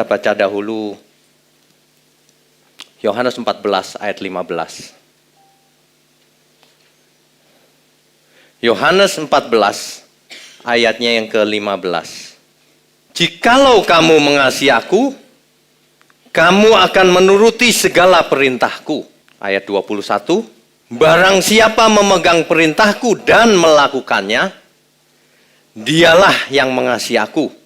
Kita baca dahulu Yohanes 14 ayat 15. Yohanes 14 ayatnya yang ke-15. Jikalau kamu mengasihi aku, kamu akan menuruti segala perintahku. Ayat 21. Barang siapa memegang perintahku dan melakukannya, dialah yang mengasihi aku.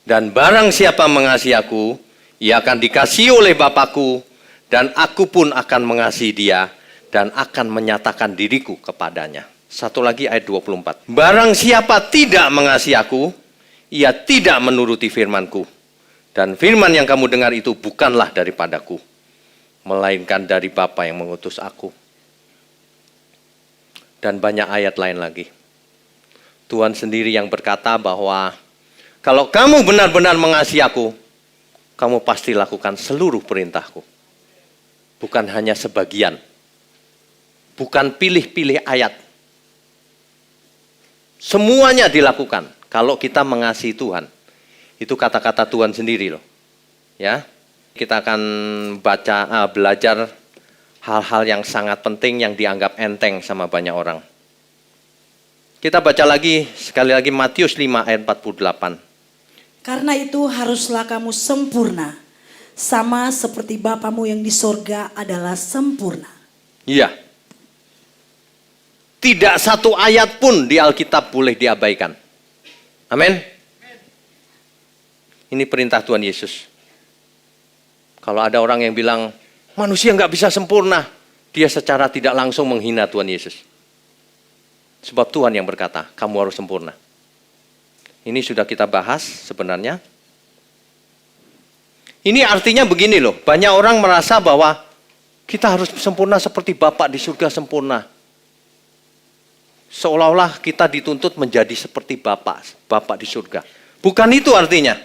Dan barang siapa mengasihi aku, ia akan dikasihi oleh Bapakku, dan aku pun akan mengasihi dia, dan akan menyatakan diriku kepadanya. Satu lagi ayat 24. Barang siapa tidak mengasihi aku, ia tidak menuruti firmanku. Dan firman yang kamu dengar itu bukanlah daripadaku, melainkan dari Bapa yang mengutus aku. Dan banyak ayat lain lagi. Tuhan sendiri yang berkata bahwa kalau kamu benar-benar mengasihi aku, kamu pasti lakukan seluruh perintahku. Bukan hanya sebagian. Bukan pilih-pilih ayat. Semuanya dilakukan. Kalau kita mengasihi Tuhan. Itu kata-kata Tuhan sendiri loh. Ya. Kita akan belajar hal-hal yang sangat penting yang dianggap enteng sama banyak orang. Kita baca lagi, sekali lagi Matius 5 ayat 48. Karena itu haruslah kamu sempurna, sama seperti Bapamu yang di sorga adalah sempurna. Iya. Tidak satu ayat pun di Alkitab boleh diabaikan. Amin. Ini perintah Tuhan Yesus. Kalau ada orang yang bilang, manusia nggak bisa sempurna, dia secara tidak langsung menghina Tuhan Yesus. Sebab Tuhan yang berkata, kamu harus sempurna. Ini sudah kita bahas sebenarnya. Ini artinya begini loh, banyak orang merasa bahwa kita harus sempurna seperti Bapa di surga sempurna. Seolah-olah kita dituntut menjadi seperti Bapa di surga. Bukan itu artinya.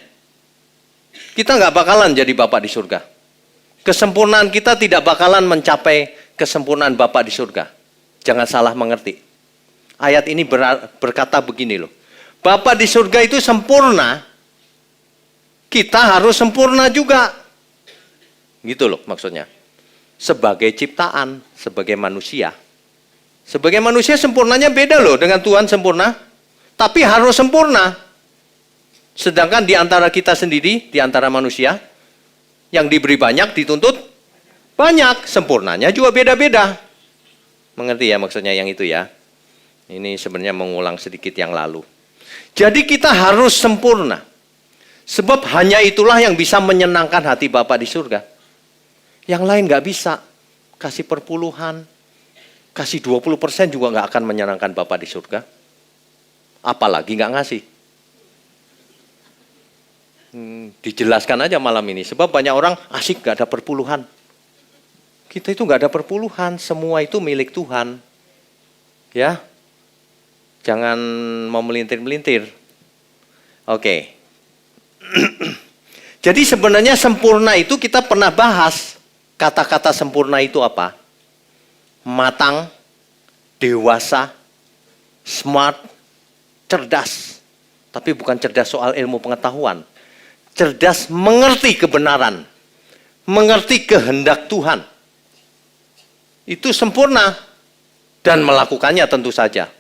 Kita nggak bakalan jadi Bapa di surga. Kesempurnaan kita tidak bakalan mencapai kesempurnaan Bapa di surga. Jangan salah mengerti. Ayat ini berkata begini loh. Bapa di surga itu sempurna. Kita harus sempurna juga. Gitu loh maksudnya. Sebagai ciptaan, sebagai manusia. Sebagai manusia sempurnanya beda loh dengan Tuhan sempurna. Tapi harus sempurna. Sedangkan di antara kita sendiri, di antara manusia, yang diberi banyak dituntut banyak. Sempurnanya juga beda-beda. Mengerti ya maksudnya yang itu ya. Ini sebenarnya mengulang sedikit yang lalu. Jadi kita harus sempurna. Sebab hanya itulah yang bisa menyenangkan hati Bapa di surga. Yang lain nggak bisa. Kasih perpuluhan, kasih 20% juga nggak akan menyenangkan Bapa di surga. Apalagi nggak ngasih. Dijelaskan aja malam ini. Sebab banyak orang asik nggak ada perpuluhan. Kita itu nggak ada perpuluhan. Semua itu milik Tuhan. Ya. Jangan mau melintir-melintir. Oke. Jadi sebenarnya sempurna itu kita pernah bahas. Kata-kata sempurna itu apa? Matang, dewasa, smart, cerdas. Tapi bukan cerdas soal ilmu pengetahuan. Cerdas mengerti kebenaran. Mengerti kehendak Tuhan. Itu sempurna. Dan melakukannya tentu saja.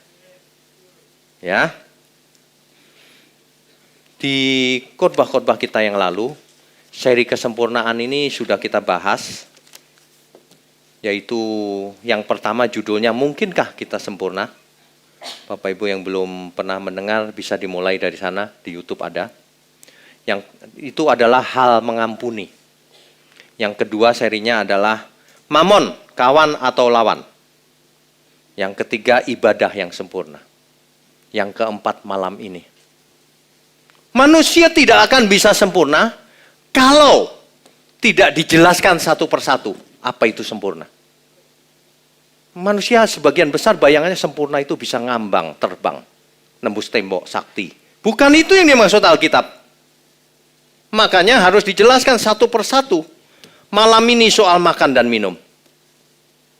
Ya. Di khotbah-khotbah kita yang lalu, seri kesempurnaan ini sudah kita bahas. Yaitu yang pertama judulnya, mungkinkah kita sempurna? Bapak Ibu yang belum pernah mendengar bisa dimulai dari sana, di YouTube ada. Yang itu adalah hal mengampuni. Yang kedua serinya adalah mamon, kawan atau lawan. Yang ketiga ibadah yang sempurna. Yang keempat malam ini. Manusia tidak akan bisa sempurna kalau tidak dijelaskan satu persatu apa itu sempurna. Manusia sebagian besar bayangannya sempurna itu bisa ngambang, terbang, nembus tembok, sakti. Bukan itu yang dimaksud Alkitab. Makanya harus dijelaskan satu persatu. Malam ini soal makan dan minum.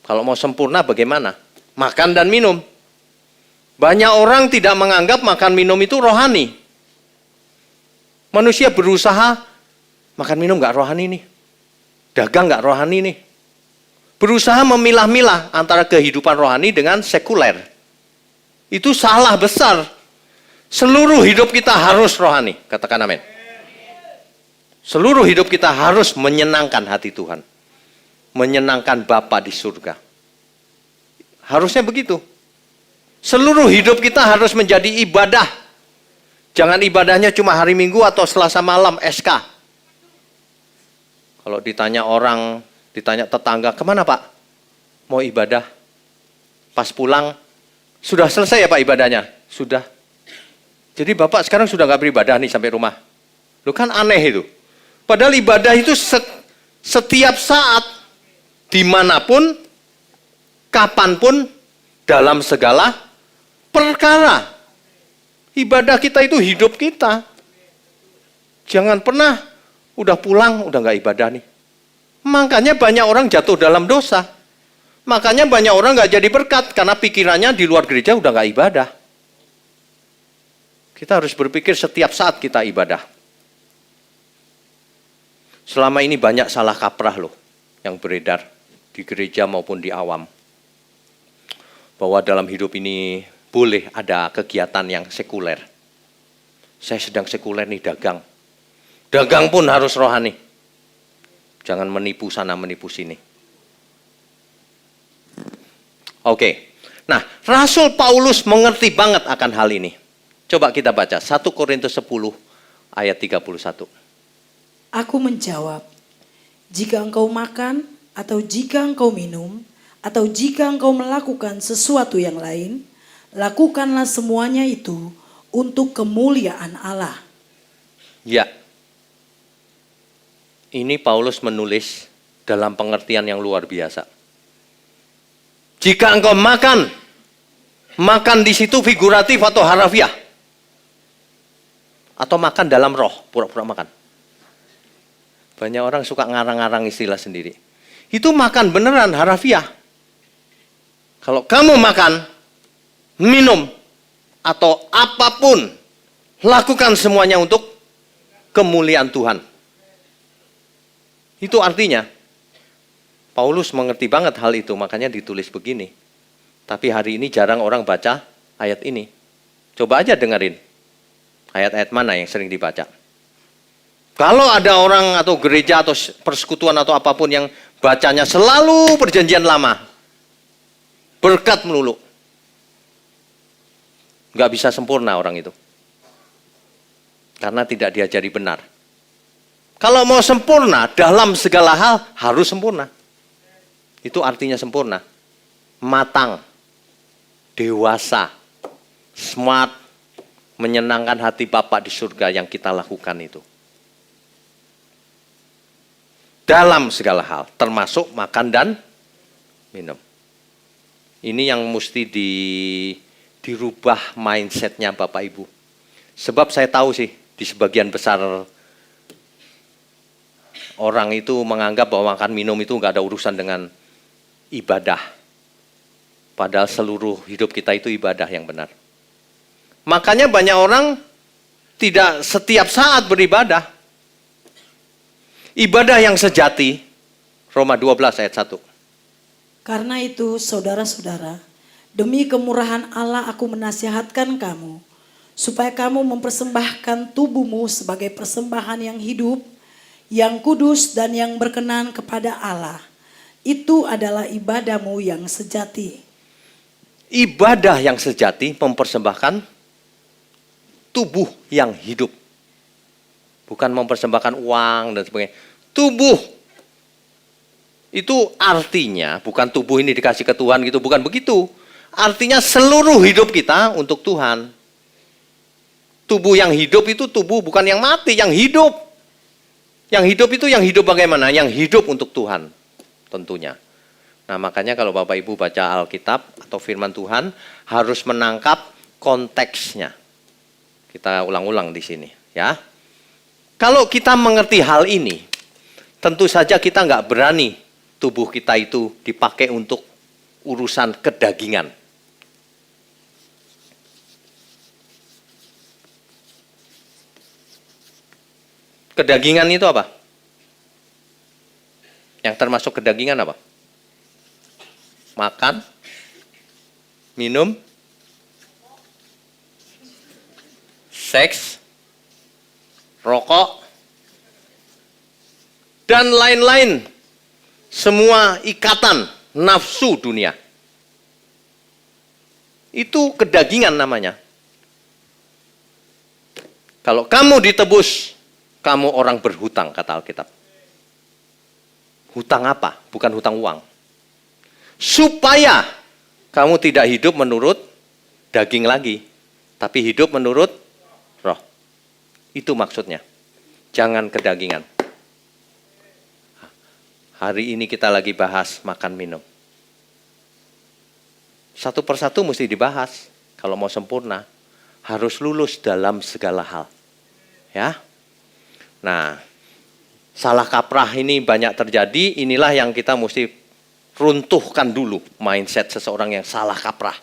Kalau mau sempurna bagaimana? Makan dan minum. Banyak orang tidak menganggap makan minum itu rohani. Manusia berusaha Makan minum nggak rohani nih. Dagang nggak rohani nih. Berusaha memilah-milah antara kehidupan rohani dengan sekuler. Itu salah besar. Seluruh hidup kita harus rohani. Katakan amin. Seluruh hidup kita harus menyenangkan hati Tuhan. Menyenangkan Bapa di surga. Harusnya begitu. Seluruh hidup kita harus menjadi ibadah. Jangan ibadahnya cuma hari Minggu atau Selasa malam SK. Kalau ditanya orang, ditanya tetangga, kemana Pak? Mau ibadah. Pas pulang, sudah selesai ya Pak ibadahnya? Sudah. Jadi Bapak sekarang sudah nggak beribadah nih sampai rumah. Lu kan aneh itu. Padahal ibadah itu setiap saat, dimanapun, kapanpun, dalam segala perkara. Ibadah kita itu hidup kita. Jangan pernah udah pulang, udah nggak ibadah nih. Makanya banyak orang jatuh dalam dosa. Makanya banyak orang nggak jadi berkat karena pikirannya di luar gereja udah nggak ibadah. Kita harus berpikir setiap saat kita ibadah. Selama ini banyak salah kaprah loh yang beredar di gereja maupun di awam. Bahwa dalam hidup ini boleh ada kegiatan yang sekuler. Saya sedang sekuler nih, dagang. Dagang pun harus rohani. Jangan menipu sana, menipu sini. Oke. Nah, Rasul Paulus mengerti banget akan hal ini. Coba kita baca 1 Korintus 10 ayat 31. Aku menjawab, jika engkau makan atau jika engkau minum atau jika engkau melakukan sesuatu yang lain, lakukanlah semuanya itu untuk kemuliaan Allah. Ya. Ini Paulus menulis dalam pengertian yang luar biasa. Jika engkau makan, makan di situ figuratif atau harafiah. Atau makan dalam roh, pura-pura makan. Banyak orang suka ngarang-ngarang istilah sendiri. Itu makan beneran, harafiah. Kalau kamu makan, minum, atau apapun, lakukan semuanya untuk kemuliaan Tuhan. Itu artinya, Paulus mengerti banget hal itu, makanya ditulis begini. Tapi hari ini jarang orang baca ayat ini. Coba aja dengerin. Ayat-ayat mana yang sering dibaca. Kalau ada orang atau gereja atau persekutuan atau apapun yang bacanya selalu perjanjian lama. Berkat melulu. Nggak bisa sempurna orang itu. Karena tidak diajari benar. Kalau mau sempurna dalam segala hal harus sempurna. Itu artinya sempurna. Matang. Dewasa. Smart. Menyenangkan hati Bapa di surga yang kita lakukan itu. Dalam segala hal, termasuk makan dan minum. Ini yang mesti dirubah mindsetnya Bapak Ibu. Sebab saya tahu sih, di sebagian besar orang itu menganggap bahwa makan minum itu nggak ada urusan dengan ibadah. Padahal seluruh hidup kita itu ibadah yang benar. Makanya banyak orang tidak setiap saat beribadah. Ibadah yang sejati, Roma 12 ayat 1. Karena itu saudara-saudara, demi kemurahan Allah aku menasihatkan kamu, supaya kamu mempersembahkan tubuhmu sebagai persembahan yang hidup, yang kudus dan yang berkenan kepada Allah. Itu adalah ibadahmu yang sejati. Ibadah yang sejati mempersembahkan tubuh yang hidup. Bukan mempersembahkan uang dan sebagainya. Tubuh. Itu artinya, bukan tubuh ini dikasih ke Tuhan gitu, bukan begitu. Artinya seluruh hidup kita untuk Tuhan. Tubuh yang hidup itu tubuh bukan yang mati, yang hidup. Yang hidup itu yang hidup bagaimana? Yang hidup untuk Tuhan tentunya. Nah makanya kalau Bapak Ibu baca Alkitab atau firman Tuhan harus menangkap konteksnya. Kita ulang-ulang di sini, ya. Kalau kita mengerti hal ini, tentu saja kita nggak berani tubuh kita itu dipakai untuk urusan kedagingan. Kedagingan itu apa? Yang termasuk kedagingan apa? Makan, minum, seks, rokok, dan lain-lain. Semua ikatan nafsu dunia. Itu kedagingan namanya. Kalau kamu ditebus, kamu orang berhutang, kata Alkitab. Hutang apa? Bukan hutang uang. Supaya kamu tidak hidup menurut daging lagi, tapi hidup menurut roh. Itu maksudnya. Jangan kedagingan. Hari ini kita lagi bahas makan minum. Satu persatu mesti dibahas. Kalau mau sempurna, harus lulus dalam segala hal. Ya. Nah, salah kaprah ini banyak terjadi. Inilah yang kita mesti runtuhkan dulu mindset seseorang yang salah kaprah.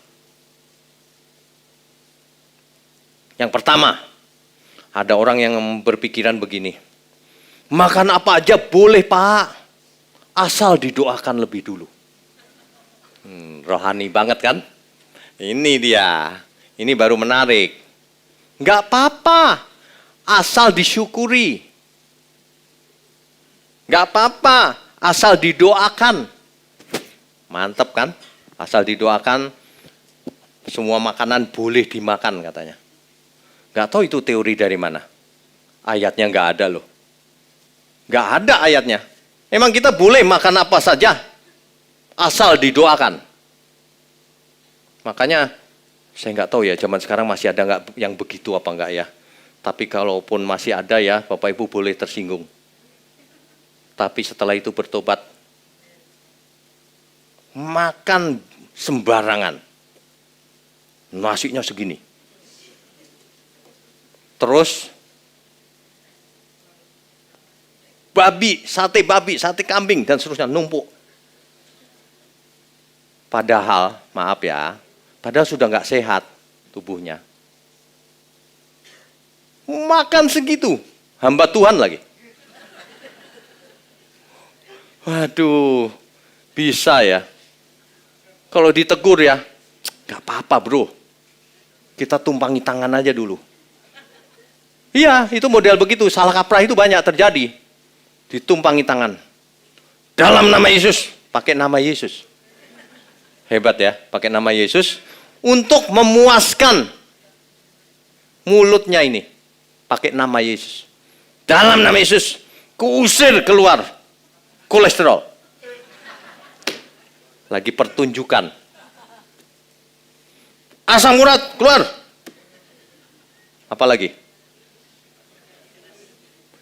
Yang pertama, ada orang yang berpikiran begini. Makan apa aja boleh, Pak, asal didoakan lebih dulu. Rohani banget kan? Ini dia. Ini baru menarik. Enggak apa-apa, asal disyukuri. Enggak apa-apa, asal didoakan. Mantap kan? Asal didoakan, semua makanan boleh dimakan katanya. Enggak tahu itu teori dari mana. Ayatnya enggak ada loh. Enggak ada ayatnya. Emang kita boleh makan apa saja, asal didoakan. Makanya saya nggak tahu ya zaman sekarang masih ada nggak yang begitu apa enggak ya. Tapi kalaupun masih ada ya, Bapak Ibu boleh tersinggung. Tapi setelah itu bertobat, makan sembarangan. Nasinya segini. Terus babi, sate kambing, dan seterusnya numpuk. Padahal, maaf ya, padahal sudah nggak sehat tubuhnya. Makan segitu, hamba Tuhan lagi. Waduh, bisa ya. Kalau ditegur ya, nggak apa-apa bro. Kita tumpangi tangan aja dulu. Iya, itu model begitu. Salah kaprah itu banyak terjadi. Ditumpangi tangan. Dalam nama Yesus, pakai nama Yesus. Hebat ya, pakai nama Yesus untuk memuaskan mulutnya ini. Pakai nama Yesus. Dalam nama Yesus, kuusir keluar kolesterol. Lagi pertunjukan. Asam urat keluar. Apalagi?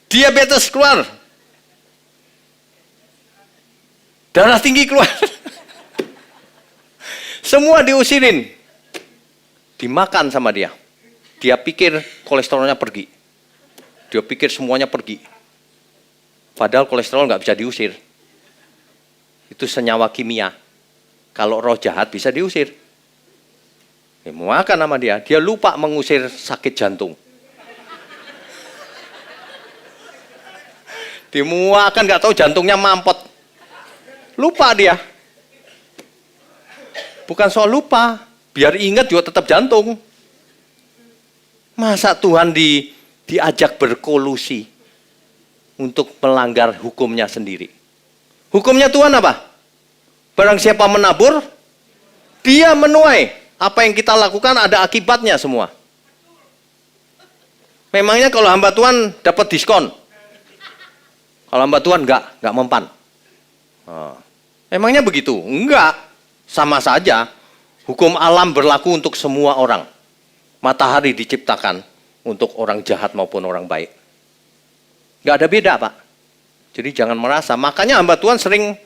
Diabetes keluar. Darah tinggi keluar. Semua diusirin. Dimakan sama dia. Dia pikir kolesterolnya pergi. Dia pikir semuanya pergi. Padahal kolesterol nggak bisa diusir. Itu senyawa kimia. Kalau roh jahat bisa diusir. Makan sama dia. Dia lupa mengusir sakit jantung. Dimuakan nggak tahu jantungnya mampet. Lupa dia. Bukan soal lupa, biar ingat juga tetap jantung. Masa Tuhan diajak berkolusi untuk melanggar hukumnya sendiri? Hukumnya Tuhan apa? Barang siapa menabur, dia menuai. Apa yang kita lakukan ada akibatnya semua. Memangnya kalau hamba Tuhan dapat diskon? Kalau hamba Tuhan enggak mempan. Emangnya begitu? Enggak. Sama saja, hukum alam berlaku untuk semua orang. Matahari diciptakan untuk orang jahat maupun orang baik. Nggak ada beda, Pak. Jadi jangan merasa. Makanya hamba Tuhan sering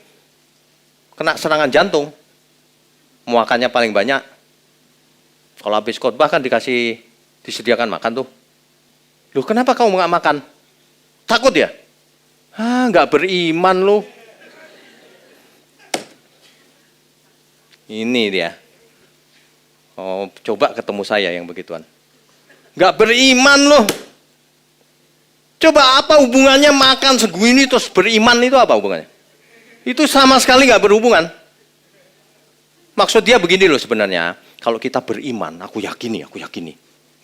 kena serangan jantung. Makannya paling banyak. Kalau habis khotbah kan disediakan makan tuh. Loh kenapa kamu nggak makan? Takut ya? Nggak beriman lu. Ini dia. Oh, coba ketemu saya yang begituan. Nggak beriman loh. Coba apa hubungannya makan segini terus beriman itu apa hubungannya? Itu sama sekali nggak berhubungan. Maksud dia begini loh sebenarnya. Kalau kita beriman, aku yakini,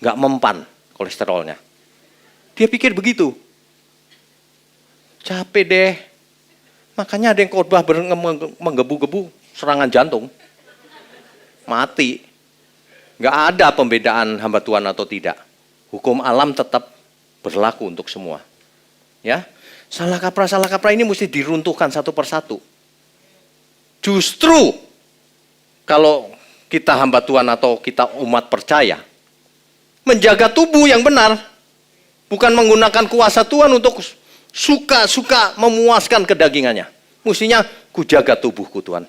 nggak mempan kolesterolnya. Dia pikir begitu. Capek deh. Makanya ada yang khotbah menggebu-gebu serangan jantung. Mati. Nggak ada pembedaan hamba Tuhan atau tidak. Hukum alam tetap berlaku untuk semua. Ya, salah kaprah ini mesti diruntuhkan satu persatu. Justru kalau kita hamba Tuhan atau kita umat percaya, menjaga tubuh yang benar, bukan menggunakan kuasa Tuhan untuk suka-suka memuaskan kedagingannya. Mestinya ku jaga tubuhku Tuhan.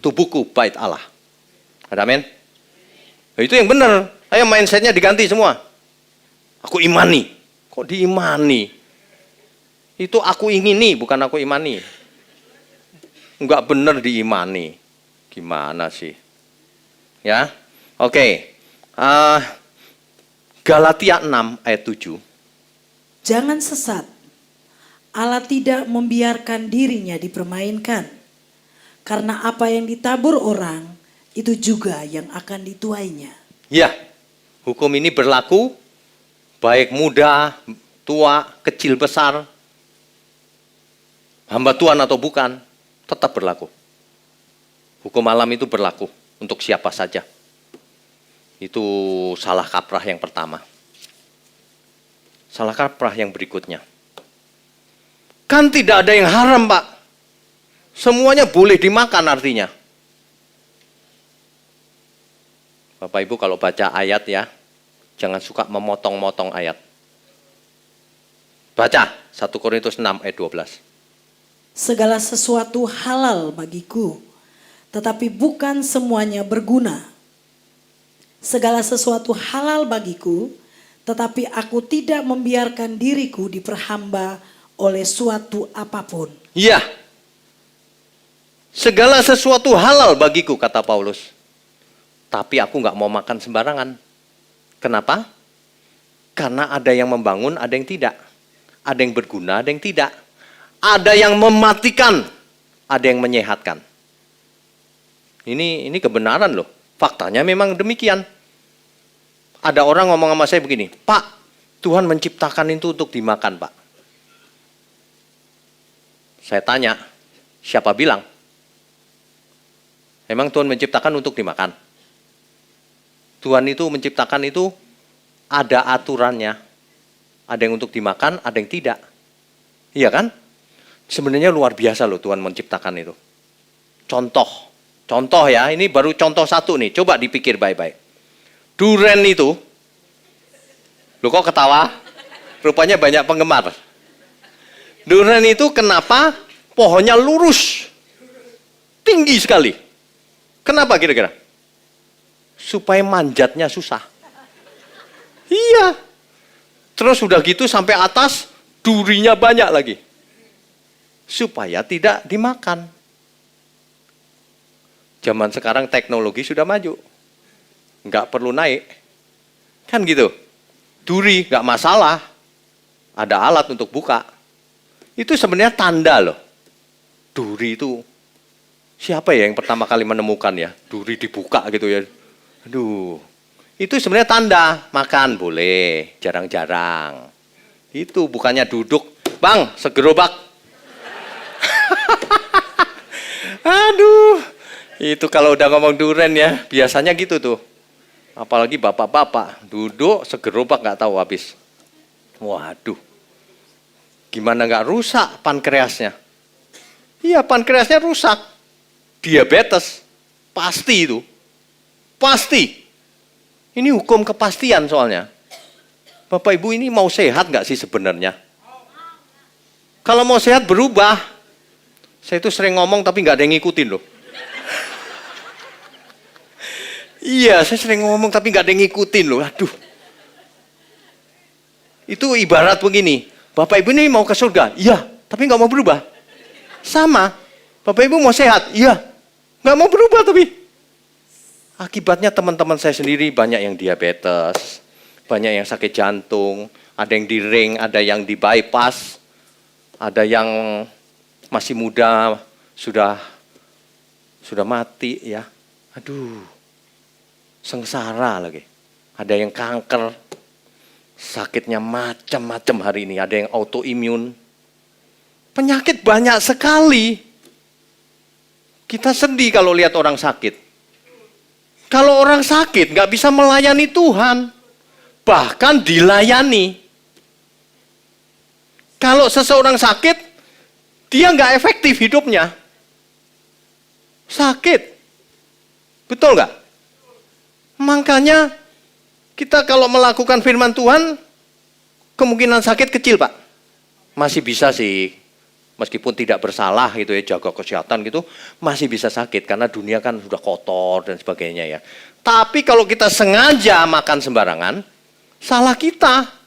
Tubuhku bait Allah. Amin. Itu yang benar. Ayo mindsetnya diganti semua. Aku imani. Kok diimani? Itu aku ingini, bukan aku imani. Enggak benar diimani. Gimana sih? Ya, oke. Galatia 6 ayat 7. Jangan sesat. Allah tidak membiarkan dirinya dipermainkan. Karena apa yang ditabur orang, itu juga yang akan dituainya. Ya, hukum ini berlaku baik muda, tua, kecil, besar, hamba Tuhan atau bukan, tetap berlaku. Hukum alam itu berlaku untuk siapa saja. Itu salah kaprah yang pertama. Salah kaprah yang berikutnya. Kan tidak ada yang haram, Pak. Semuanya boleh dimakan artinya. Bapak Ibu kalau baca ayat ya, jangan suka memotong-motong ayat. Baca 1 Korintus 6 ayat 12. Segala sesuatu halal bagiku, tetapi bukan semuanya berguna. Segala sesuatu halal bagiku, tetapi aku tidak membiarkan diriku diperhamba oleh suatu apapun. Iya. Segala sesuatu halal bagiku, kata Paulus. Tapi aku nggak mau makan sembarangan. Kenapa? Karena ada yang membangun, ada yang tidak. Ada yang berguna, ada yang tidak. Ada yang mematikan, ada yang menyehatkan. Ini kebenaran loh. Faktanya memang demikian. Ada orang ngomong sama saya begini, Pak, Tuhan menciptakan itu untuk dimakan, Pak. Saya tanya, siapa bilang? Emang Tuhan menciptakan untuk dimakan? Tuhan itu menciptakan itu ada aturannya. Ada yang untuk dimakan, ada yang tidak. Iya kan? Sebenarnya luar biasa loh Tuhan menciptakan itu. Contoh ya, ini baru contoh satu nih. Coba dipikir baik-baik. Duren itu, lo kok ketawa? Rupanya banyak penggemar. Duren itu kenapa pohonnya lurus? Tinggi sekali. Kenapa kira-kira? Supaya manjatnya susah. Iya. Terus udah gitu sampai atas, durinya banyak lagi. Supaya tidak dimakan. Zaman sekarang teknologi sudah maju. Nggak perlu naik. Kan gitu. Duri nggak masalah. Ada alat untuk buka. Itu sebenarnya tanda loh. Duri itu. Siapa ya yang pertama kali menemukan ya? Duri dibuka gitu ya. Aduh. Itu sebenarnya tanda. Makan boleh. Jarang-jarang. Itu bukannya duduk. Bang, segerobak. Aduh. Itu kalau udah ngomong duren ya. Biasanya gitu tuh. Apalagi bapak-bapak. Duduk segerobak nggak tahu habis. Waduh. Gimana nggak rusak pankreasnya? Iya, pankreasnya rusak. Diabetes. Pasti itu. Pasti. Ini hukum kepastian soalnya. Bapak Ibu ini mau sehat nggak sih sebenarnya? Kalau mau sehat berubah. Saya itu sering ngomong tapi nggak ada yang ngikutin loh. Iya, saya sering ngomong tapi nggak ada yang ngikutin loh. Aduh. Itu ibarat begini. Bapak Ibu ini mau ke surga? Iya, tapi nggak mau berubah. Sama. Bapak Ibu mau sehat? Iya, nggak mau berubah tapi. Akibatnya teman-teman saya sendiri banyak yang diabetes, banyak yang sakit jantung, ada yang di ring, ada yang di bypass, ada yang masih muda sudah mati ya. Aduh, sengsara lagi. Ada yang kanker, sakitnya macam-macam hari ini. Ada yang autoimun. Penyakit banyak sekali. Kita sedih kalau lihat orang sakit. Kalau orang sakit nggak bisa melayani Tuhan. Bahkan dilayani. Kalau seseorang sakit, dia nggak efektif hidupnya. Sakit. Betul nggak? Makanya kita kalau melakukan firman Tuhan, kemungkinan sakit kecil, Pak. Masih bisa sih. Meskipun tidak bersalah gitu ya, jaga kesehatan gitu, masih bisa sakit. Karena dunia kan sudah kotor dan sebagainya ya. Tapi kalau kita sengaja makan sembarangan, salah kita.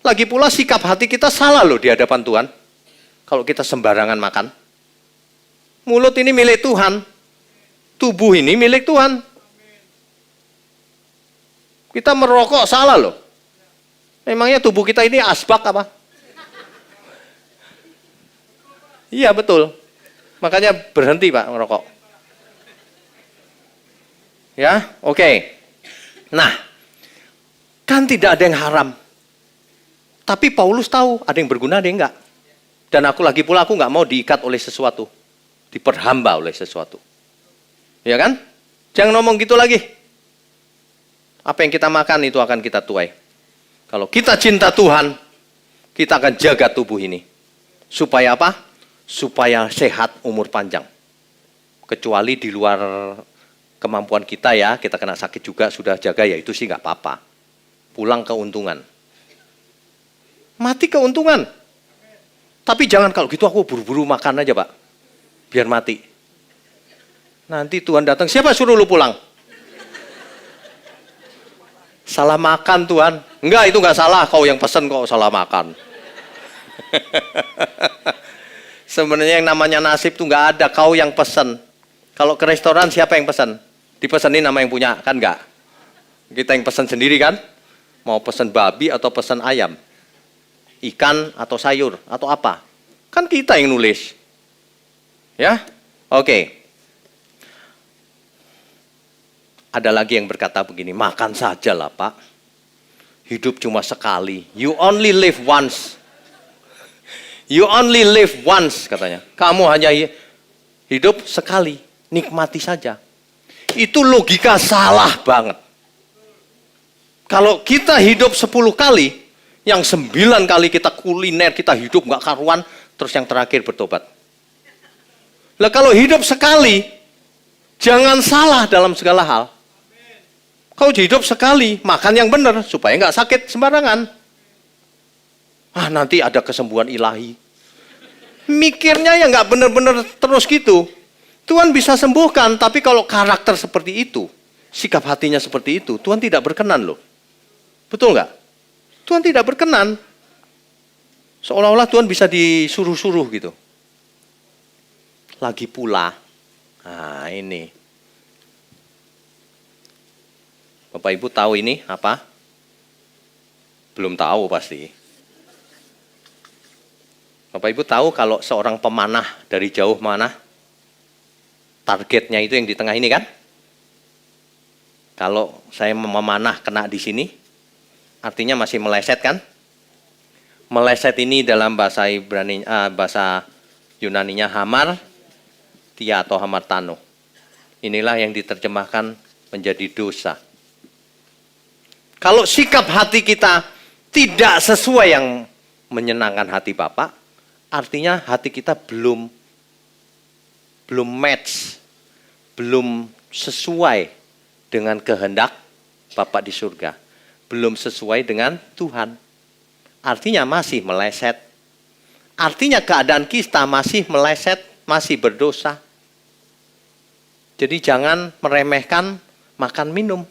Lagi pula sikap hati kita salah loh di hadapan Tuhan. Kalau kita sembarangan makan. Mulut ini milik Tuhan. Tubuh ini milik Tuhan. Kita merokok salah loh. Memangnya tubuh kita ini asbak apa? Iya betul. Makanya berhenti Pak merokok. Ya, oke. Nah, kan tidak ada yang haram. Tapi Paulus tahu ada yang berguna, ada yang enggak. Dan aku nggak mau diikat oleh sesuatu. Diperhamba oleh sesuatu. Ya kan? Jangan ngomong gitu lagi. Apa yang kita makan itu akan kita tuai. Kalau kita cinta Tuhan, kita akan jaga tubuh ini. Supaya apa? Supaya sehat, umur panjang. Kecuali di luar kemampuan kita ya, kita kena sakit juga, sudah jaga ya itu sih nggak apa-apa. Pulang keuntungan. Mati keuntungan. Tapi jangan kalau gitu aku buru-buru makan aja Pak. Biar mati. Nanti Tuhan datang, siapa suruh lu pulang? Salah makan Tuhan. Enggak, itu enggak salah, kau yang pesen kok salah makan. Sebenarnya yang namanya nasib tuh enggak ada, kau yang pesen. Kalau ke restoran siapa yang pesen? Dipesenin nama yang punya, kan enggak? Kita yang pesen sendiri kan? Mau pesen babi atau pesen ayam? Ikan atau sayur atau apa? Kan kita yang nulis. Ya? Oke. Ada lagi yang berkata begini, makan saja lah Pak. Hidup cuma sekali. You only live once. You only live once katanya. Kamu hanya hidup sekali. Nikmati saja. Itu logika salah banget. Kalau kita hidup 10 kali, yang 9 kali kita kuliner, kita hidup gak karuan, terus yang terakhir bertobat. Lah kalau hidup sekali, jangan salah dalam segala hal. Kau hidup sekali, makan yang benar, supaya nggak sakit sembarangan. Ah nanti ada kesembuhan ilahi. Mikirnya yang nggak benar-benar terus gitu. Tuhan bisa sembuhkan, tapi kalau karakter seperti itu, sikap hatinya seperti itu, Tuhan tidak berkenan loh. Betul nggak? Tuhan tidak berkenan. Seolah-olah Tuhan bisa disuruh-suruh gitu. Lagi pula, nah ini. Bapak Ibu tahu ini apa? Belum tahu pasti. Bapak Ibu tahu kalau seorang pemanah dari jauh mana? Targetnya itu yang di tengah ini kan? Kalau saya memanah kena di sini, artinya masih meleset kan? Meleset ini dalam bahasa Ibrani, bahasa Yunaninya hamar, tia atau hamartano. Inilah yang diterjemahkan menjadi dosa. Kalau sikap hati kita tidak sesuai yang menyenangkan hati Bapak, artinya hati kita belum match, belum sesuai dengan kehendak Bapak di surga. Belum sesuai dengan Tuhan. Artinya masih meleset. Artinya keadaan kita masih meleset, masih berdosa. Jadi jangan meremehkan makan minum.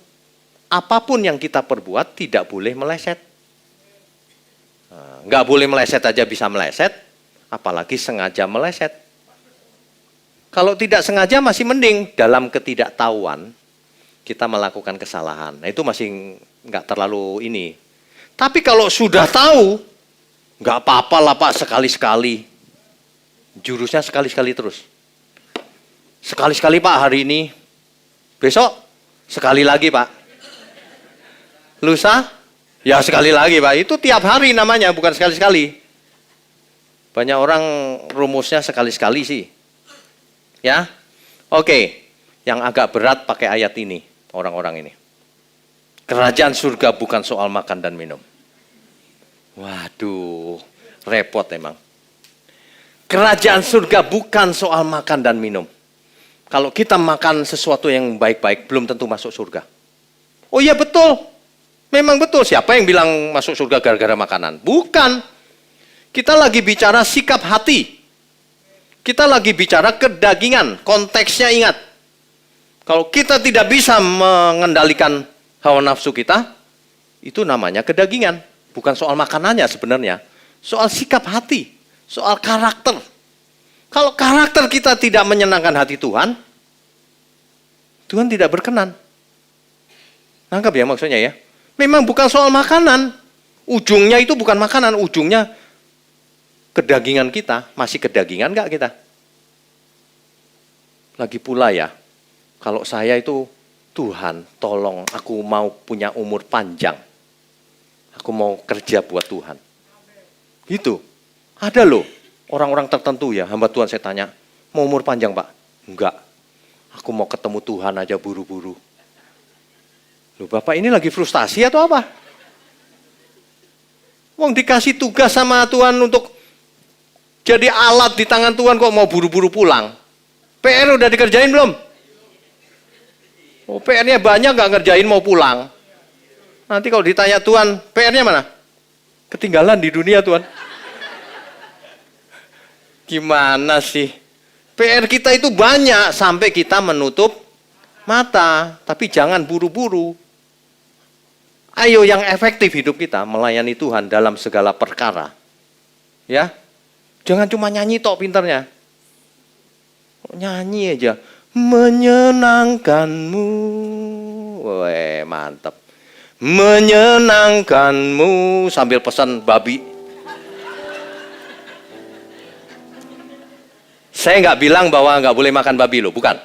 Apapun yang kita perbuat tidak boleh meleset. Nggak boleh meleset aja bisa meleset, apalagi sengaja meleset. Kalau tidak sengaja masih mending, dalam ketidaktahuan kita melakukan kesalahan. Nah itu masih nggak terlalu ini. Tapi kalau sudah tahu, nggak apa-apa lah Pak sekali-sekali. Jurusnya sekali-sekali terus. Sekali-sekali Pak hari ini. Besok sekali lagi Pak. Lusa ya sekali lagi Pak. Itu tiap hari namanya, bukan sekali-sekali. Banyak orang rumusnya sekali-sekali sih. Ya. Oke. Yang agak berat pakai ayat ini, orang-orang ini. Kerajaan surga bukan soal makan dan minum. Waduh, repot emang. Kerajaan surga bukan soal makan dan minum. Kalau kita makan sesuatu yang baik-baik, belum tentu masuk surga. Oh iya betul. Memang betul. Siapa yang bilang masuk surga gara-gara makanan? Bukan. Kita lagi bicara sikap hati. Kita lagi bicara kedagingan. Konteksnya ingat. Kalau kita tidak bisa mengendalikan hawa nafsu kita, itu namanya kedagingan. Bukan soal makanannya sebenarnya. Soal sikap hati. Soal karakter. Kalau karakter kita tidak menyenangkan hati Tuhan, Tuhan tidak berkenan. Nangkap ya maksudnya ya? Memang bukan soal makanan. Ujungnya itu bukan makanan. Ujungnya kedagingan kita. Masih kedagingan nggak kita? Lagi pula ya, kalau saya itu, Tuhan tolong aku mau punya umur panjang. Aku mau kerja buat Tuhan. Gitu. Ada loh, orang-orang tertentu ya, hamba Tuhan saya tanya, mau umur panjang Pak? Enggak, aku mau ketemu Tuhan aja buru-buru. Loh Bapak ini lagi frustasi atau apa? Wong dikasih tugas sama Tuhan untuk jadi alat di tangan Tuhan kok mau buru-buru pulang? PR udah dikerjain belum? Oh PR-nya banyak gak ngerjain mau pulang. Nanti kalau ditanya Tuhan, PR-nya mana? Ketinggalan di dunia Tuhan. Gimana sih? PR kita itu banyak sampai kita menutup mata. Tapi jangan buru-buru. Ayo yang efektif hidup kita melayani Tuhan dalam segala perkara. Ya, jangan cuma nyanyi tok pinternya. Nyanyi aja. Menyenangkanmu. Weh, mantap. Menyenangkanmu sambil pesan babi. Saya nggak bilang bahwa nggak boleh makan babi loh, bukan.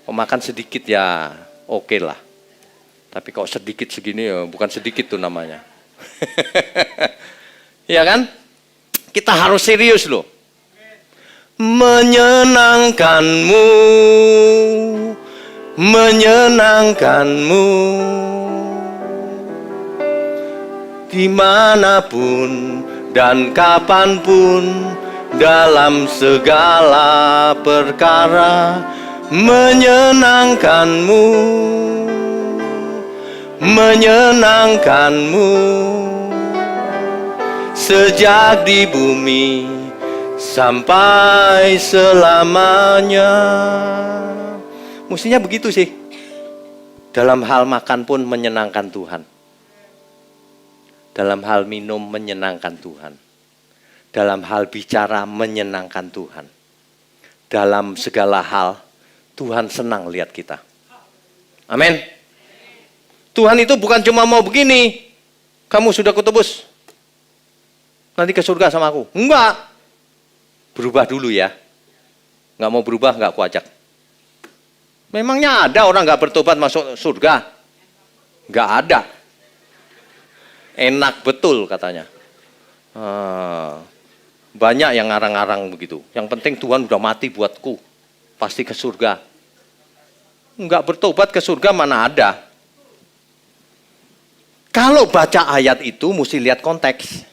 Kalau makan sedikit ya oke lah. Tapi kalau sedikit segini ya bukan sedikit tuh namanya. Ya kan? Kita harus serius loh. Menyenangkanmu, menyenangkanmu, dimanapun dan kapanpun, dalam segala perkara, menyenangkanmu, menyenangkanmu, sejak di bumi sampai selamanya. Mestinya begitu sih. Dalam hal makan pun menyenangkan Tuhan. Dalam hal minum menyenangkan Tuhan. Dalam hal bicara menyenangkan Tuhan. Dalam segala hal Tuhan senang lihat kita. Amin. Tuhan itu bukan cuma mau begini. Kamu sudah kutebus. Nanti ke surga sama aku. Enggak. Berubah dulu ya. Enggak mau berubah, enggak aku ajak. Memangnya ada orang enggak bertobat masuk surga? Enggak ada. Enak betul katanya. Banyak yang ngarang-ngarang begitu. Yang penting Tuhan udah mati buatku. Pasti ke surga. Enggak bertobat ke surga mana ada. Kalau baca ayat itu mesti lihat konteks.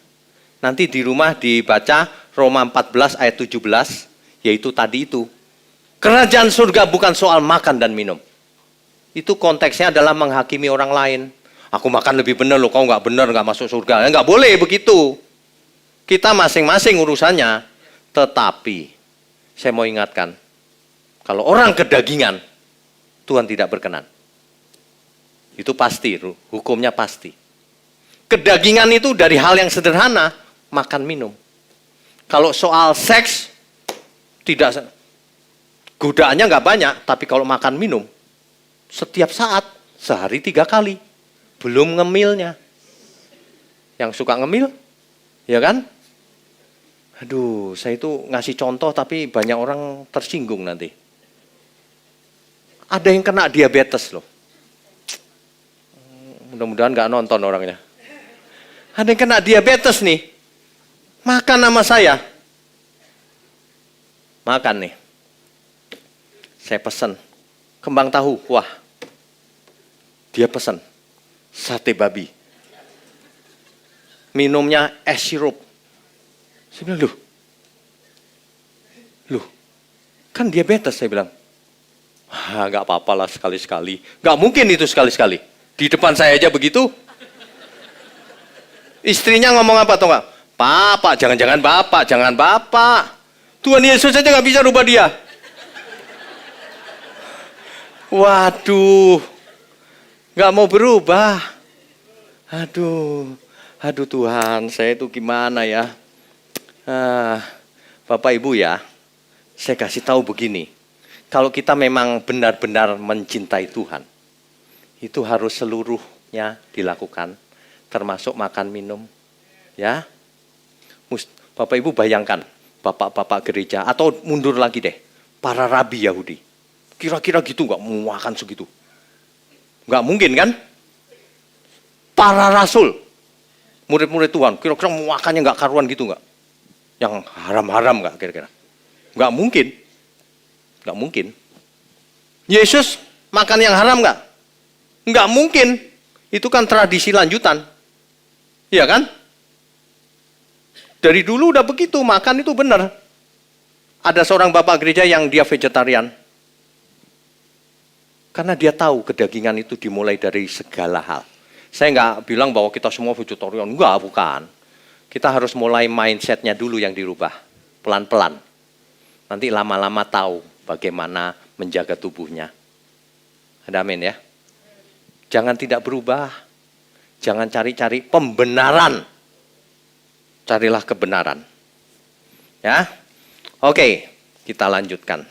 Nanti di rumah dibaca Roma 14 ayat 17. Yaitu tadi itu. Kerajaan surga bukan soal makan dan minum. Itu konteksnya adalah menghakimi orang lain. Aku makan lebih benar loh, kau nggak benar, nggak masuk surga. Nggak boleh begitu. Kita masing-masing urusannya. Tetapi, saya mau ingatkan. Kalau orang kedagingan, Tuhan tidak berkenan. Itu pasti, hukumnya pasti. Kedagingan itu dari hal yang sederhana, makan minum. Kalau soal seks, tidak, godaannya nggak banyak, tapi kalau makan minum, setiap saat, sehari 3 kali. Belum ngemilnya. Yang suka ngemil, ya kan? Aduh, saya itu ngasih contoh tapi banyak orang tersinggung nanti. Ada yang kena diabetes loh. Mudah-mudahan nggak nonton orangnya. Ada yang kena diabetes nih. Makan sama saya. Makan nih. Saya pesen kembang tahu. Wah. Dia pesen sate babi. Minumnya es sirup. Saya bilang, loh, kan diabetes, saya bilang. Nggak apa-apa lah sekali-sekali. Nggak mungkin itu sekali-sekali. Di depan saya aja begitu. Istrinya ngomong apa tuh nggak? Bapak, jangan-jangan bapak, jangan bapak. Tuhan Yesus aja nggak bisa rubah dia. Waduh, nggak mau berubah. Aduh Tuhan, saya itu gimana ya? Bapak Ibu ya, saya kasih tahu begini. Kalau kita memang benar-benar mencintai Tuhan, itu harus seluruhnya dilakukan, termasuk makan minum. Ya, Bapak Ibu bayangkan, bapak-bapak gereja, atau mundur lagi deh, para rabi Yahudi. Kira-kira gitu nggak mau makan segitu? Nggak mungkin kan? Para rasul, murid-murid Tuhan, kira-kira mau makannya nggak karuan gitu nggak? Yang haram-haram nggak kira-kira? Nggak mungkin. Nggak mungkin. Yesus makan yang haram nggak? Nggak mungkin. Itu kan tradisi lanjutan. Iya kan? Dari dulu udah begitu, makan itu benar. Ada seorang bapak gereja yang dia vegetarian. Karena dia tahu kedagingan itu dimulai dari segala hal. Saya nggak bilang bahwa kita semua vegetarian. Enggak, bukan. Kita harus mulai mindset-nya dulu yang dirubah. Pelan-pelan. Nanti lama-lama tahu bagaimana menjaga tubuhnya. Ada amin ya? Jangan tidak berubah. Jangan cari-cari pembenaran. Carilah kebenaran. Ya, oke, kita lanjutkan.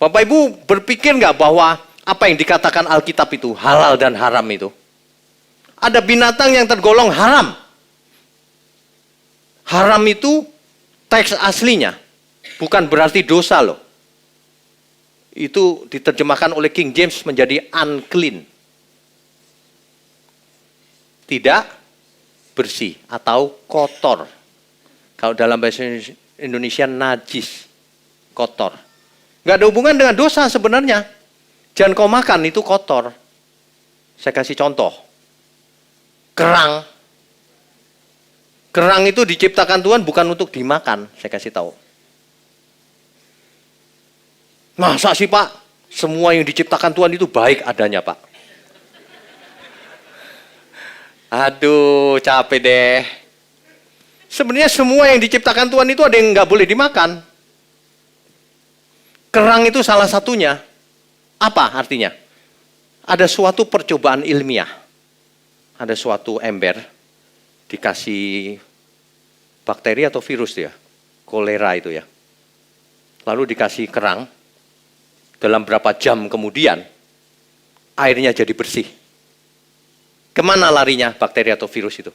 Bapak Ibu berpikir nggak bahwa apa yang dikatakan Alkitab itu halal dan haram itu? Ada binatang yang tergolong haram. Haram itu teks aslinya, bukan berarti dosa loh. Itu diterjemahkan oleh King James menjadi unclean. Tidak bersih atau kotor. Kalau dalam bahasa Indonesia najis, kotor. Nggak ada hubungan dengan dosa sebenarnya. Jangan kau makan, itu kotor. Saya kasih contoh. Kerang. Kerang itu diciptakan Tuhan bukan untuk dimakan, saya kasih tahu. Masa sih Pak? Semua yang diciptakan Tuhan itu baik adanya Pak. Aduh, capek deh. Sebenarnya semua yang diciptakan Tuhan itu ada yang nggak boleh dimakan. Kerang itu salah satunya. Apa artinya? Ada suatu percobaan ilmiah. Ada suatu ember, dikasih bakteri atau virus dia, kolera itu ya. Lalu dikasih kerang, dalam berapa jam kemudian, airnya jadi bersih. Kemana larinya bakteri atau virus itu?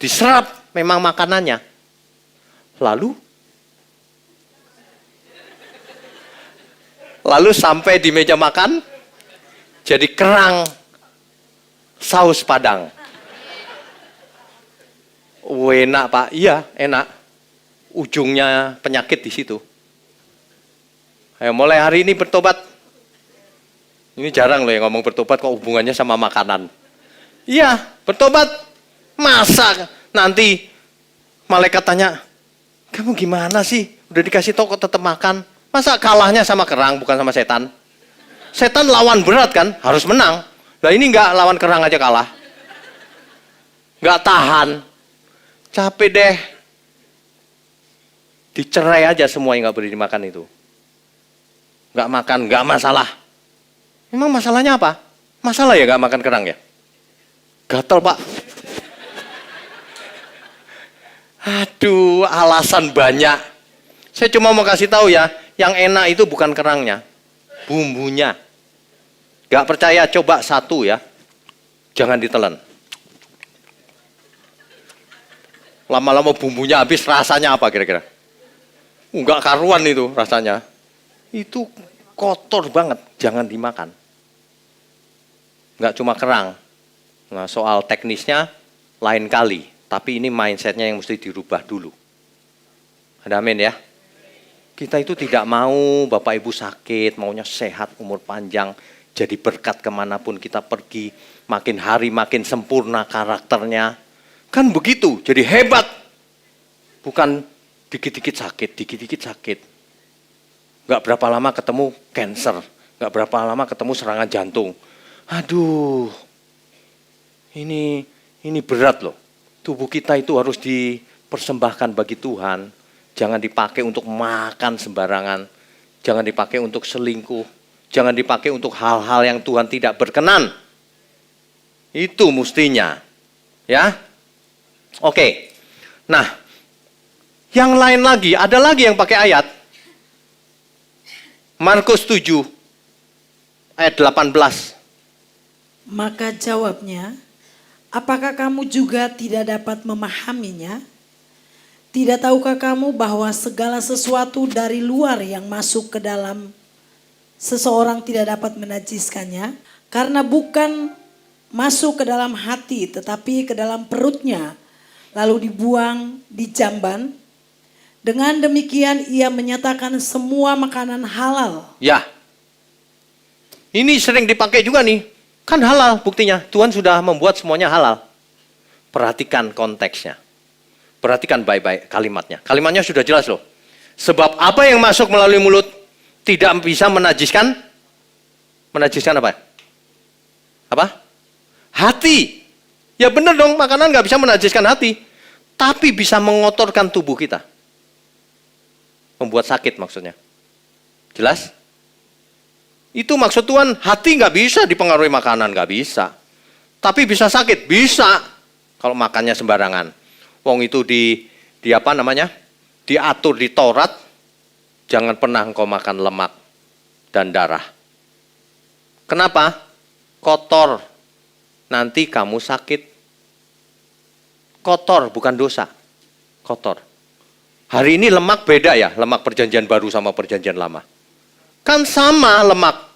Diserap memang makanannya. Lalu sampai di meja makan, jadi kerang saus padang. Enak Pak, iya enak. Ujungnya penyakit di situ. Ayo mulai hari ini bertobat. Ini jarang loh yang ngomong bertobat kok hubungannya sama makanan. Iya, bertobat. Masa nanti malaikat tanya, kamu gimana sih? Udah dikasih tahu kok tetap makan. Masa kalahnya sama kerang bukan sama setan? Setan lawan berat kan, harus menang. Nah ini enggak, lawan kerang aja kalah. Enggak tahan. Capek deh. Dicerai aja semua yang enggak boleh dimakan itu. Enggak makan, enggak masalah. Memang masalahnya apa? Masalah ya enggak makan kerang ya? Gatel Pak. Aduh, alasan banyak. Saya cuma mau kasih tahu ya, yang enak itu bukan kerangnya, bumbunya. Gak percaya, coba satu ya. Jangan ditelan. Lama-lama bumbunya habis, rasanya apa kira-kira? Enggak karuan itu rasanya. Itu kotor banget, jangan dimakan. Enggak cuma kerang. Nah, soal teknisnya lain kali. Tapi ini mindsetnya yang mesti dirubah dulu. Ada amin ya? Kita itu tidak mau Bapak Ibu sakit, maunya sehat, umur panjang. Jadi berkat kemanapun kita pergi. Makin hari makin sempurna karakternya. Kan begitu, jadi hebat. Bukan dikit-dikit sakit, dikit-dikit sakit. Gak berapa lama ketemu cancer. Gak berapa lama ketemu serangan jantung. Aduh, ini berat loh. Tubuh kita itu harus dipersembahkan bagi Tuhan. Jangan dipakai untuk makan sembarangan. Jangan dipakai untuk selingkuh. Jangan dipakai untuk hal-hal yang Tuhan tidak berkenan. Itu mestinya. Ya. Oke, nah yang lain lagi, ada lagi yang pakai ayat. Markus 7 ayat 18. Maka jawabnya, apakah kamu juga tidak dapat memahaminya? Tidak tahukah kamu bahwa segala sesuatu dari luar yang masuk ke dalam seseorang tidak dapat menajiskannya? Karena bukan masuk ke dalam hati tetapi ke dalam perutnya, lalu dibuang di jamban. Dengan demikian ia menyatakan semua makanan halal. Ya, ini sering dipakai juga nih. Kan halal buktinya, Tuhan sudah membuat semuanya halal. Perhatikan konteksnya. Perhatikan baik-baik kalimatnya. Kalimatnya sudah jelas loh. Sebab apa yang masuk melalui mulut tidak bisa menajiskan. Menajiskan apa? Apa? Hati. Ya benar dong, makanan nggak bisa menajiskan hati. Tapi bisa mengotorkan tubuh kita. Membuat sakit maksudnya. Jelas? Itu maksud Tuhan, hati nggak bisa dipengaruhi makanan, nggak bisa. Tapi bisa sakit, bisa. Kalau makannya sembarangan. Wong itu di apa namanya? Diatur di Taurat, jangan pernah engkau makan lemak dan darah. Kenapa? Kotor. Nanti kamu sakit. Kotor, bukan dosa. Kotor. Hari ini lemak beda ya, lemak perjanjian baru sama perjanjian lama. Kan sama lemak.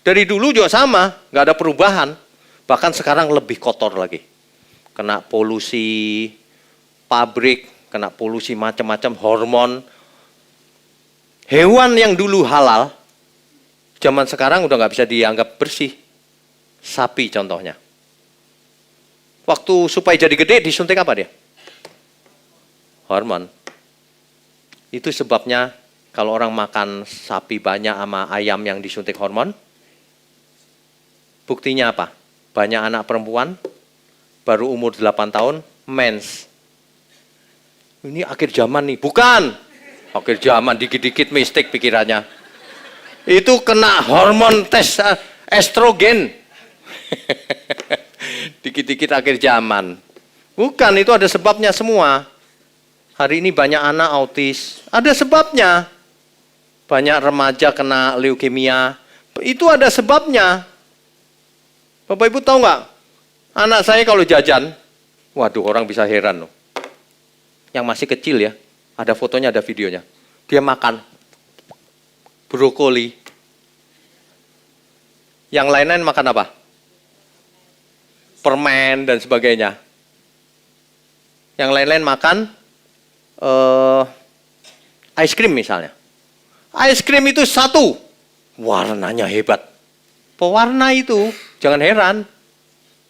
Dari dulu juga sama, nggak ada perubahan. Bahkan sekarang lebih kotor lagi. Kena polusi pabrik, kena polusi macam-macam, hormon. Hewan yang dulu halal, zaman sekarang udah nggak bisa dianggap bersih. Sapi contohnya. Waktu supaya jadi gede disuntik apa dia? Hormon. Itu sebabnya kalau orang makan sapi banyak sama ayam yang disuntik hormon, buktinya apa? Banyak anak perempuan, baru umur 8 tahun, mens. Ini akhir zaman nih. Bukan. Akhir zaman, dikit-dikit mistik pikirannya. Itu kena hormon tes estrogen. Dikit-dikit akhir zaman. Bukan, itu ada sebabnya semua. Hari ini banyak anak autis. Ada sebabnya. Banyak remaja kena leukemia. Itu ada sebabnya. Bapak Ibu tahu nggak? Anak saya kalau jajan, waduh orang bisa heran loh. Yang masih kecil ya, ada fotonya, ada videonya. Dia makan brokoli. Yang lain-lain makan apa? Permen dan sebagainya. Yang lain-lain makan ice cream misalnya. Ice cream itu satu, warnanya hebat. Pewarna itu, jangan heran.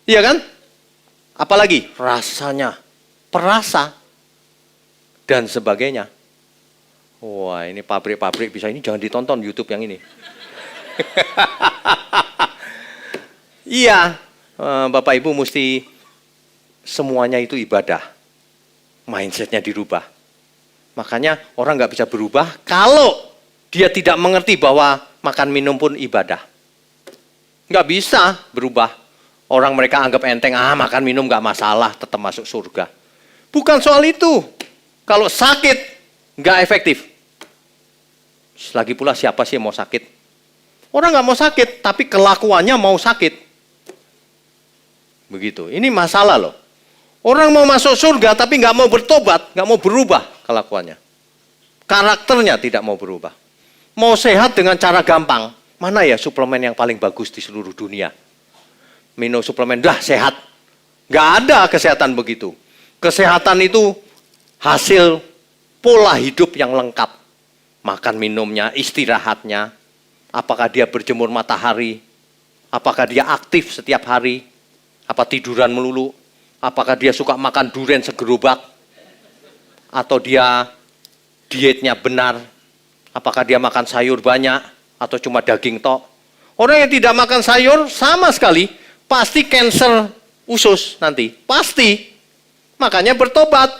Iya kan? Apalagi rasanya, perasa, dan sebagainya. Wah, ini pabrik-pabrik bisa, ini jangan ditonton YouTube yang ini. Iya, Bapak Ibu mesti semuanya itu ibadah. Mindsetnya dirubah. Makanya orang nggak bisa berubah kalau dia tidak mengerti bahwa makan minum pun ibadah. Nggak bisa berubah. Orang mereka anggap enteng, makan minum nggak masalah, tetap masuk surga. Bukan soal itu. Kalau sakit, nggak efektif. Lagi pula siapa sih yang mau sakit? Orang nggak mau sakit, tapi kelakuannya mau sakit. Begitu. Ini masalah loh. Orang mau masuk surga tapi nggak mau bertobat, nggak mau berubah kelakuannya. Karakternya tidak mau berubah. Mau sehat dengan cara gampang. Mana ya suplemen yang paling bagus di seluruh dunia? Minum suplemen, dah sehat. Nggak ada kesehatan begitu. Kesehatan itu hasil pola hidup yang lengkap. Makan minumnya, istirahatnya. Apakah dia berjemur matahari? Apakah dia aktif setiap hari? Apa tiduran melulu? Apakah dia suka makan durian segerobak? Atau dia dietnya benar? Apakah dia makan sayur banyak? Atau cuma daging tok? Orang yang tidak makan sayur sama sekali pasti cancer usus nanti. Pasti. Makanya bertobat.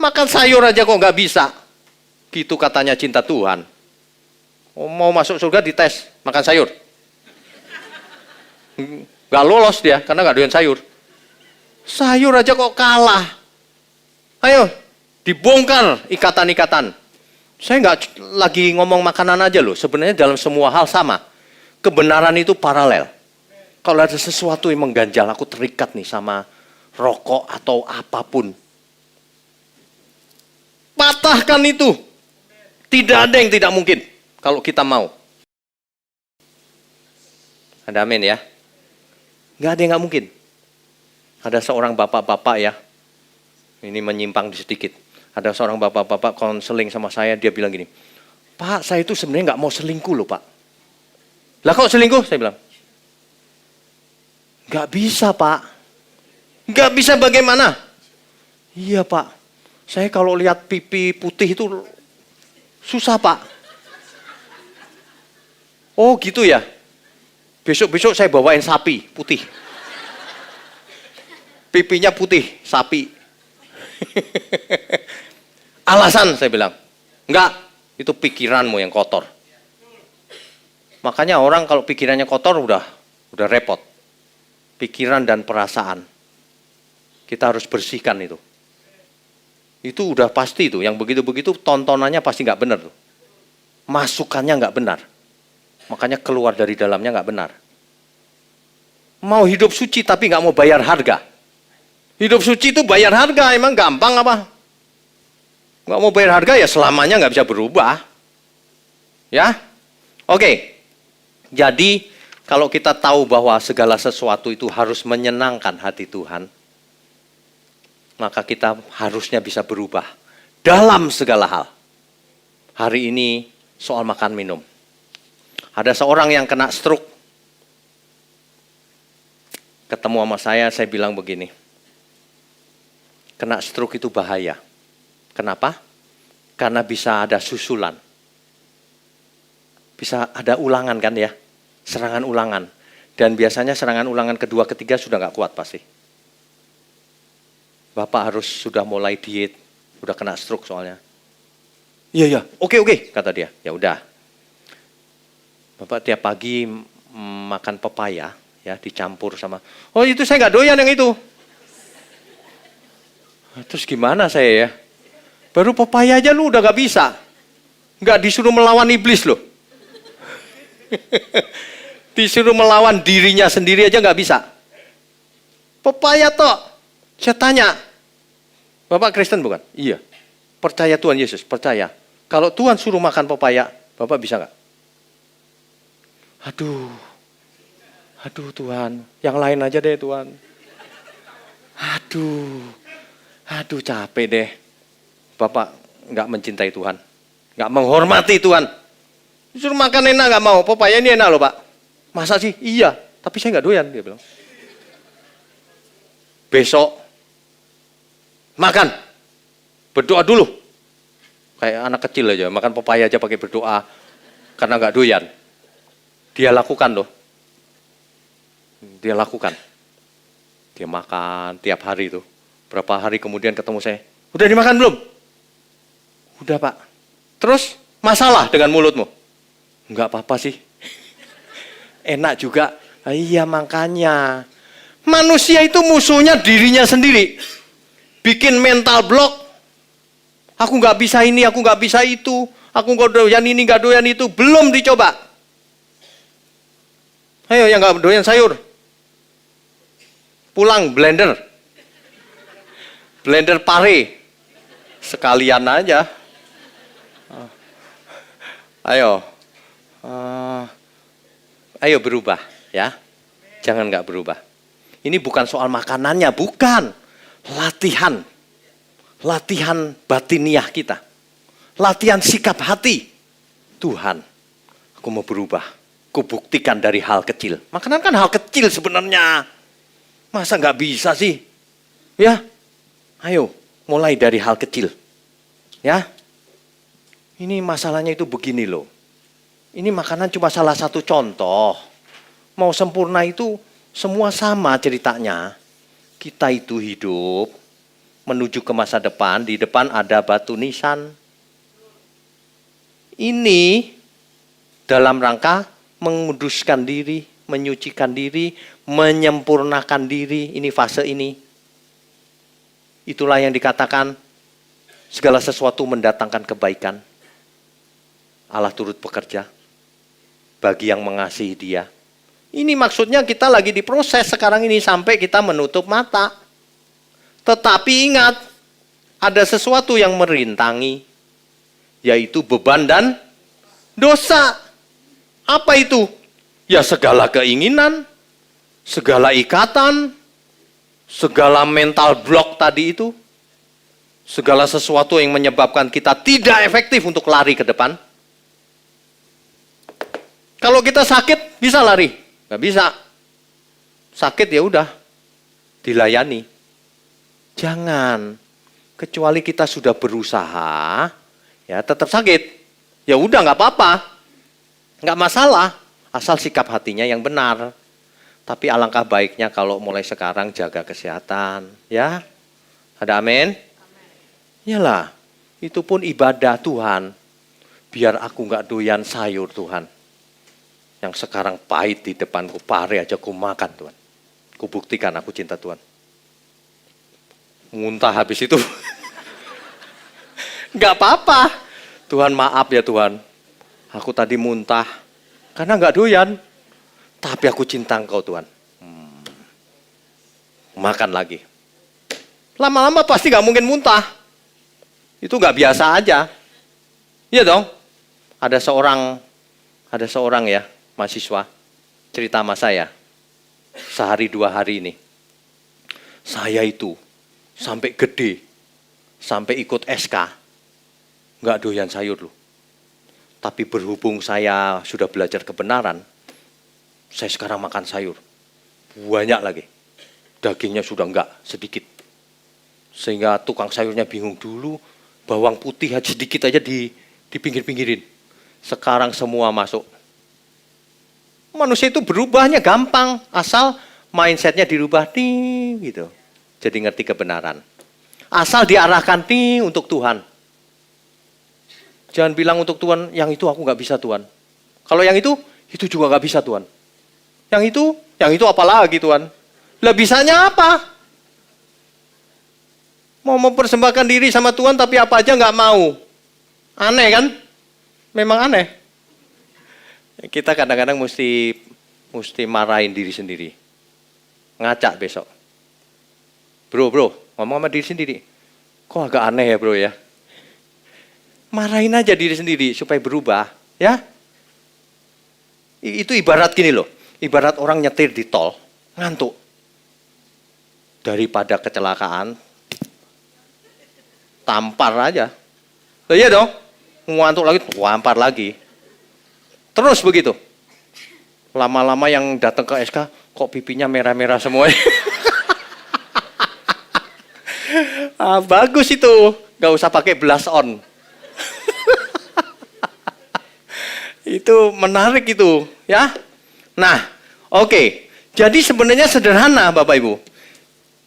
Makan sayur aja kok nggak bisa. Gitu katanya cinta Tuhan. Oh, mau masuk surga dites, makan sayur. Nggak lolos dia, karena nggak doyan sayur. Sayur aja kok kalah. Ayo, dibongkar ikatan-ikatan. Saya nggak lagi ngomong makanan aja loh. Sebenarnya dalam semua hal sama. Kebenaran itu paralel. Kalau ada sesuatu yang mengganjal, aku terikat nih sama rokok atau apapun. Patahkan itu. Tidak ada yang tidak mungkin. Kalau kita mau. Ada amin ya. Nggak ada yang nggak mungkin. Ada seorang bapak-bapak ya. Ini menyimpang sedikit. Ada seorang bapak-bapak konseling sama saya. Dia bilang gini. Pak, saya itu sebenarnya nggak mau selingkuh loh Pak. Lah kok selingkuh? Saya bilang. Nggak bisa Pak. Nggak bisa bagaimana? Iya Pak. Saya kalau lihat pipi putih itu susah Pak. Oh gitu ya. Besok-besok saya bawain sapi putih. Pipinya putih, sapi. Alasan saya bilang. Enggak, itu pikiranmu yang kotor. Makanya orang kalau pikirannya kotor udah repot. Pikiran dan perasaan. Kita harus bersihkan itu. Itu udah pasti tuh, yang begitu-begitu tontonannya pasti nggak benar tuh. Masukannya nggak benar. Makanya keluar dari dalamnya nggak benar. Mau hidup suci tapi nggak mau bayar harga. Hidup suci itu bayar harga, emang gampang apa? Nggak mau bayar harga ya selamanya nggak bisa berubah. Ya, oke. Jadi kalau kita tahu bahwa segala sesuatu itu harus menyenangkan hati Tuhan, maka kita harusnya bisa berubah dalam segala hal. Hari ini soal makan minum. Ada seorang yang kena stroke. Ketemu sama saya bilang begini. Kena stroke itu bahaya. Kenapa? Karena bisa ada susulan. Bisa ada ulangan kan ya? Serangan ulangan. Dan biasanya serangan ulangan kedua, ketiga sudah nggak kuat pasti. Bapak harus sudah mulai diet. Udah kena stroke soalnya. Iya, oke, kata dia. Ya udah. Bapak tiap pagi makan pepaya, ya dicampur sama. Oh itu saya nggak doyan yang itu. Terus gimana saya ya? Baru pepaya aja lu udah nggak bisa. Nggak disuruh melawan iblis loh. Disuruh melawan dirinya sendiri aja nggak bisa. Pepaya toh. Saya tanya, Bapak Kristen bukan? Iya. Percaya Tuhan Yesus, percaya. Kalau Tuhan suruh makan pepaya, Bapak bisa nggak? Aduh Tuhan, yang lain aja deh Tuhan. Aduh capek deh. Bapak nggak mencintai Tuhan, nggak menghormati Tuhan. Disuruh makan enak nggak mau, pepaya ini enak loh Pak. Masa sih? Iya, tapi saya nggak doyan dia bilang. Besok makan, berdoa dulu. Kayak anak kecil aja, makan pepaya aja pakai berdoa karena nggak doyan. Dia lakukan loh. Dia lakukan. Dia makan tiap hari itu. Berapa hari kemudian ketemu saya. Udah dimakan belum? Udah Pak. Terus masalah dengan mulutmu? Enggak apa-apa sih. Enak juga. Iya makanya. Manusia itu musuhnya dirinya sendiri. Bikin mental block. Aku nggak bisa ini, aku nggak bisa itu. Aku nggak doyan ini, nggak doyan itu. Belum dicoba. Ayo yang nggak doyan sayur. Pulang blender. blender pare. Sekalian aja. Ayo. Ayo berubah ya. Jangan nggak berubah. Ini bukan soal makanannya, bukan. Latihan. Latihan batiniah kita. Latihan sikap hati. Tuhan, aku mau berubah. Aku buktikan dari hal kecil. Makanan kan hal kecil sebenarnya. Masa nggak bisa sih? Ya, ayo mulai dari hal kecil. Ya, ini masalahnya itu begini loh. Ini makanan cuma salah satu contoh. Mau sempurna itu semua sama ceritanya. Kita itu hidup menuju ke masa depan. Di depan ada batu nisan. Ini dalam rangka menguduskan diri, menyucikan diri, menyempurnakan diri. Ini fase ini. Itulah yang dikatakan segala sesuatu mendatangkan kebaikan. Allah turut bekerja bagi yang mengasihi Dia. Ini maksudnya kita lagi diproses sekarang ini sampai kita menutup mata. Tetapi ingat, ada sesuatu yang merintangi, yaitu beban dan dosa. Apa itu? Ya segala keinginan, segala ikatan, segala mental block tadi itu. Segala sesuatu yang menyebabkan kita tidak efektif untuk lari ke depan. Kalau kita sakit, bisa lari? Nggak bisa. Sakit ya udah, dilayani. Jangan. Kecuali kita sudah berusaha, ya tetap sakit. Ya udah nggak apa-apa. Nggak masalah. Asal sikap hatinya yang benar. Tapi alangkah baiknya kalau mulai sekarang jaga kesehatan. Ya, ada amin? Iyalah, itu pun ibadah Tuhan. Biar aku nggak doyan sayur Tuhan. Yang sekarang pahit di depanku, pare aja ku makan Tuhan. Ku buktikan aku cinta Tuhan. Muntah habis itu. Nggak apa-apa. Tuhan maaf ya Tuhan. Aku tadi muntah. Karena nggak doyan. Tapi aku cinta Engkau Tuhan. Makan lagi. Lama-lama pasti nggak mungkin muntah. Itu nggak biasa aja. Iya dong. Ada seorang ya, mahasiswa, cerita sama saya. Sehari 2 hari ini. Saya itu sampai gede, sampai ikut SK, nggak doyan sayur loh. Tapi berhubung saya sudah belajar kebenaran, saya sekarang makan sayur. Banyak lagi. Dagingnya sudah enggak, sedikit. Sehingga tukang sayurnya bingung dulu, bawang putih sedikit aja di pinggir-pinggirin. Sekarang semua masuk. Manusia itu berubahnya gampang, asal mindsetnya dirubah gitu. Jadi ngerti kebenaran. Asal diarahkan untuk Tuhan. Jangan bilang untuk Tuhan, yang itu aku nggak bisa Tuhan. Kalau yang itu juga nggak bisa Tuhan. Yang itu apalagi Tuhan? Lah bisanya apa? Mau mempersembahkan diri sama Tuhan tapi apa aja nggak mau. Aneh kan? Memang aneh. Kita kadang-kadang mesti marahin diri sendiri. Ngacak besok. Bro, ngomong sama diri sendiri. Kok agak aneh ya bro ya? Marahin aja diri sendiri supaya berubah. Ya? Itu ibarat gini loh. Ibarat orang nyetir di tol, ngantuk. Daripada kecelakaan, tampar aja. Loh iya dong, ngantuk lagi, tampar lagi. Terus begitu. Lama-lama yang datang ke SK, kok pipinya merah-merah semua. Bagus itu, gak usah pakai blush on. Itu menarik itu, ya. Nah, oke. Jadi sebenarnya sederhana Bapak Ibu.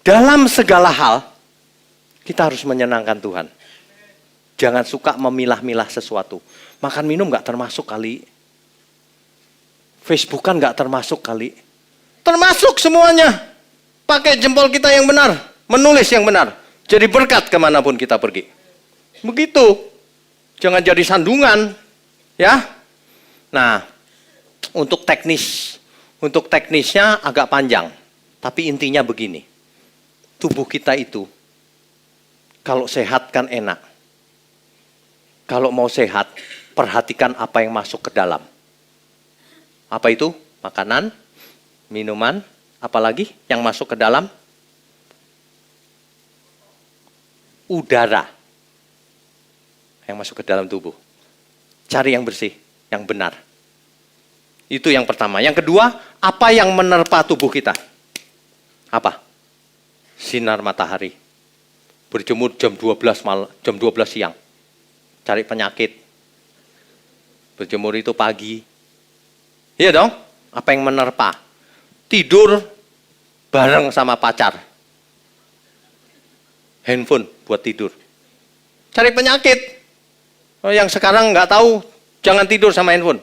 Dalam segala hal, kita harus menyenangkan Tuhan. Jangan suka memilah-milah sesuatu. Makan minum gak termasuk kali. Facebookan gak termasuk kali. Termasuk semuanya. Pakai jempol kita yang benar. Menulis yang benar. Jadi berkat kemanapun kita pergi. Begitu. Jangan jadi sandungan. Ya. Nah, untuk teknisnya agak panjang. Tapi intinya begini. Tubuh kita itu Kalau sehat kan enak. Kalau mau sehat, perhatikan apa yang masuk ke dalam. Apa itu? Makanan, minuman, apalagi yang masuk ke dalam? Udara yang masuk ke dalam tubuh. Cari yang bersih, yang benar. Itu yang pertama. Yang kedua, apa yang menerpa tubuh kita? Apa? Sinar matahari. Berjemur jam 12 siang. Cari penyakit. Berjemur itu pagi. Iya dong? Apa yang menerpa? Tidur bareng sama pacar. Handphone buat tidur. Cari penyakit. Yang sekarang nggak tahu, jangan tidur sama handphone.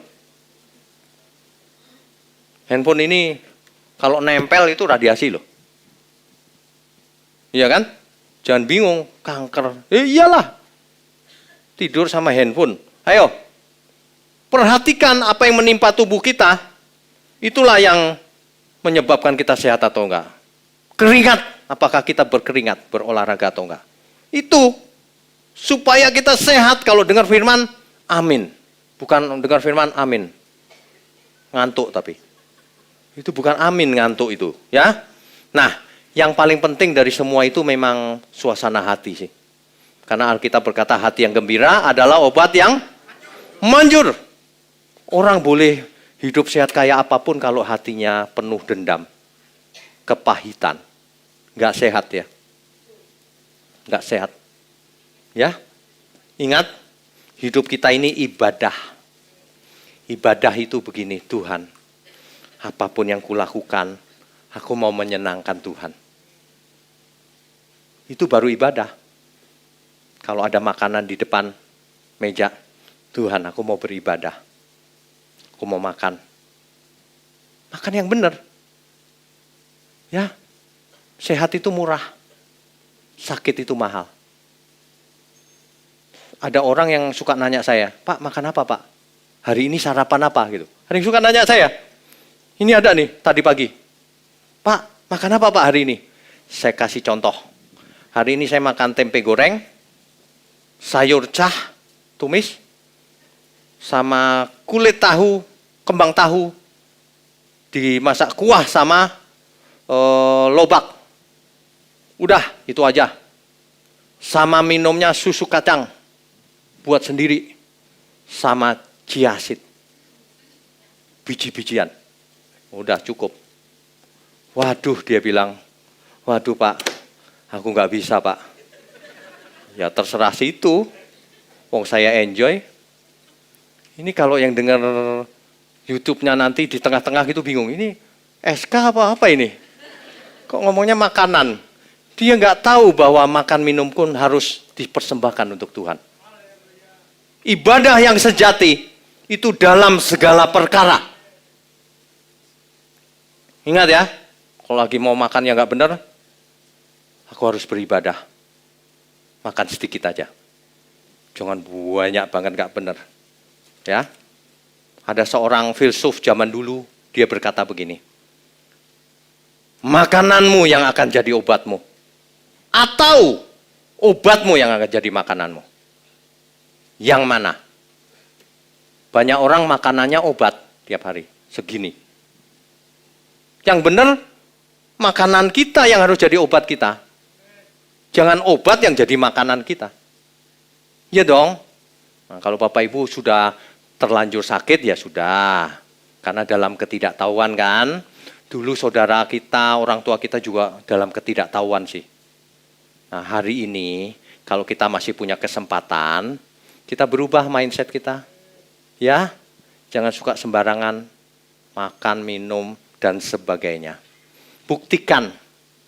Handphone ini kalau nempel itu radiasi loh. Iya kan? Jangan bingung, kanker. Iyalah. Tidur sama handphone. Ayo. Perhatikan apa yang menimpa tubuh kita. Itulah yang menyebabkan kita sehat atau enggak. Keringat. Apakah kita berkeringat, berolahraga atau enggak. Itu. Supaya kita sehat. Kalau dengar firman, amin. Bukan dengar firman, amin. Ngantuk tapi. Itu bukan amin ngantuk itu. Ya. Nah, yang paling penting dari semua itu memang suasana hati sih. Karena Alkitab berkata hati yang gembira adalah obat yang manjur. Orang boleh hidup sehat kayak apapun kalau hatinya penuh dendam, kepahitan. Nggak sehat ya. Nggak sehat. Ya. Ingat, hidup kita ini ibadah. Ibadah itu begini, Tuhan. Apapun yang kulakukan, aku mau menyenangkan Tuhan. Itu baru ibadah. Kalau ada makanan di depan meja, Tuhan aku mau beribadah. Aku mau makan. Makan yang benar. Ya, sehat itu murah. Sakit itu mahal. Ada orang yang suka nanya saya, Pak makan apa Pak? Hari ini sarapan apa gitu. Ada yang suka nanya saya. Ini ada nih tadi pagi. Pak makan apa Pak hari ini? Saya kasih contoh. Hari ini saya makan tempe goreng, sayur cah, tumis, sama kulit tahu, kembang tahu, dimasak kuah sama lobak. Udah, itu aja. Sama minumnya susu kacang, buat sendiri, sama chia seed, biji-bijian. Udah cukup. Waduh, dia bilang, waduh Pak, aku nggak bisa Pak. Ya terserah situ, wong saya enjoy. Ini kalau yang dengar YouTube-nya nanti di tengah-tengah gitu bingung, ini SK apa ini? Kok ngomongnya makanan? Dia nggak tahu bahwa makan minum pun harus dipersembahkan untuk Tuhan. Ibadah yang sejati itu dalam segala perkara. Ingat ya, kalau lagi mau makan yang nggak benar, aku harus beribadah. Makan sedikit aja. Jangan banyak banget nggak benar. Ya, ada seorang filsuf zaman dulu, dia berkata begini. Makananmu yang akan jadi obatmu. Atau obatmu yang akan jadi makananmu. Yang mana? Banyak orang makanannya obat tiap hari, segini. Yang benar, makanan kita yang harus jadi obat kita. Jangan obat yang jadi makanan kita. Iya dong. Nah, kalau Bapak Ibu sudah terlanjur sakit, ya sudah. Karena dalam ketidaktahuan kan. Dulu saudara kita, orang tua kita juga dalam ketidaktahuan sih. Nah hari ini, kalau kita masih punya kesempatan, kita berubah mindset kita. Ya, jangan suka sembarangan makan, minum, dan sebagainya. Buktikan,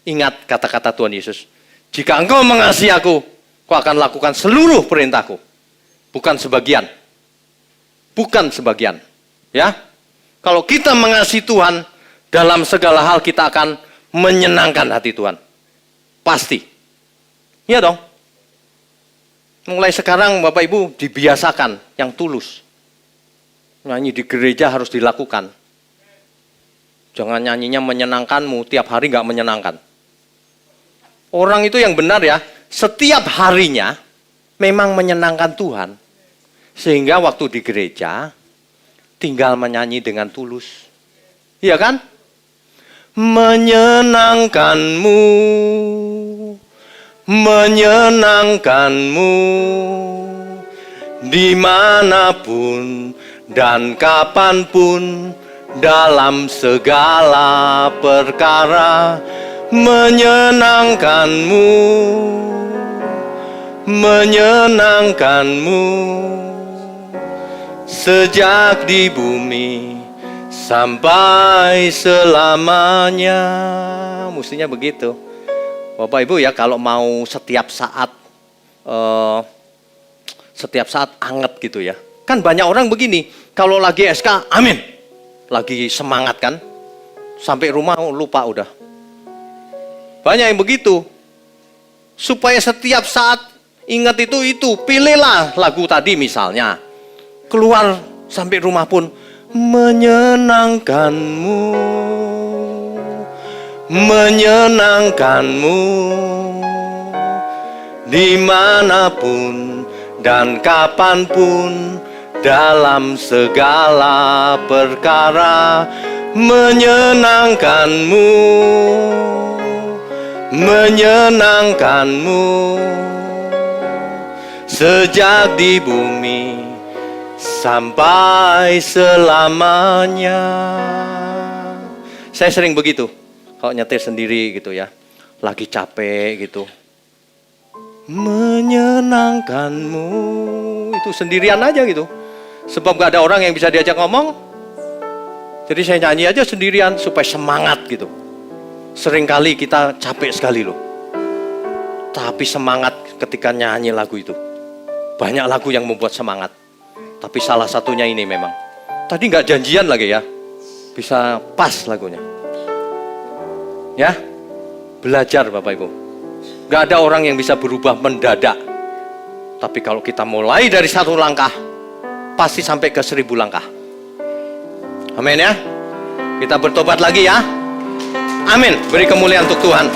ingat kata-kata Tuhan Yesus. Jika engkau mengasihi aku, kau akan lakukan seluruh perintahku. Bukan sebagian. Bukan sebagian. Ya, kalau kita mengasihi Tuhan, dalam segala hal kita akan menyenangkan hati Tuhan. Pasti. Iya dong. Mulai sekarang Bapak Ibu dibiasakan yang tulus. Nyanyi di gereja harus dilakukan. Jangan nyanyinya menyenangkanmu, tiap hari nggak menyenangkan. Orang itu yang benar ya, setiap harinya memang menyenangkan Tuhan. Sehingga waktu di gereja tinggal menyanyi dengan tulus. Iya kan? Menyenangkanmu, menyenangkanmu, dimanapun dan kapanpun, dalam segala perkara, menyenangkanmu, menyenangkanmu, sejak di bumi sampai selamanya. Mestinya begitu. Bapak Ibu ya, kalau mau setiap saat anget gitu ya. Kan banyak orang begini, kalau lagi SK, amin. Lagi semangat kan. Sampai rumah lupa udah. Banyak yang begitu. Supaya setiap saat ingat itu, pilihlah lagu tadi misalnya. Keluar sampai rumah pun, menyenangkanmu, menyenangkanmu, dimanapun dan kapanpun, dalam segala perkara, menyenangkanmu, menyenangkanmu, sejak di bumi sampai selamanya. Saya sering begitu, kalau nyetir sendiri gitu ya, lagi capek gitu. Menyenangkanmu, itu sendirian aja gitu. Sebab gak ada orang yang bisa diajak ngomong. Jadi saya nyanyi aja sendirian supaya semangat gitu. Seringkali kita capek sekali loh. Tapi semangat ketika nyanyi lagu itu. Banyak lagu yang membuat semangat. Tapi salah satunya ini memang. Tadi gak janjian lagi ya. Bisa pas lagunya. Ya, belajar Bapak Ibu. Gak ada orang yang bisa berubah mendadak. Tapi kalau kita mulai dari satu langkah, pasti sampai ke 1000 langkah. Amin ya. Kita bertobat lagi ya. Amin. Beri kemuliaan untuk Tuhan.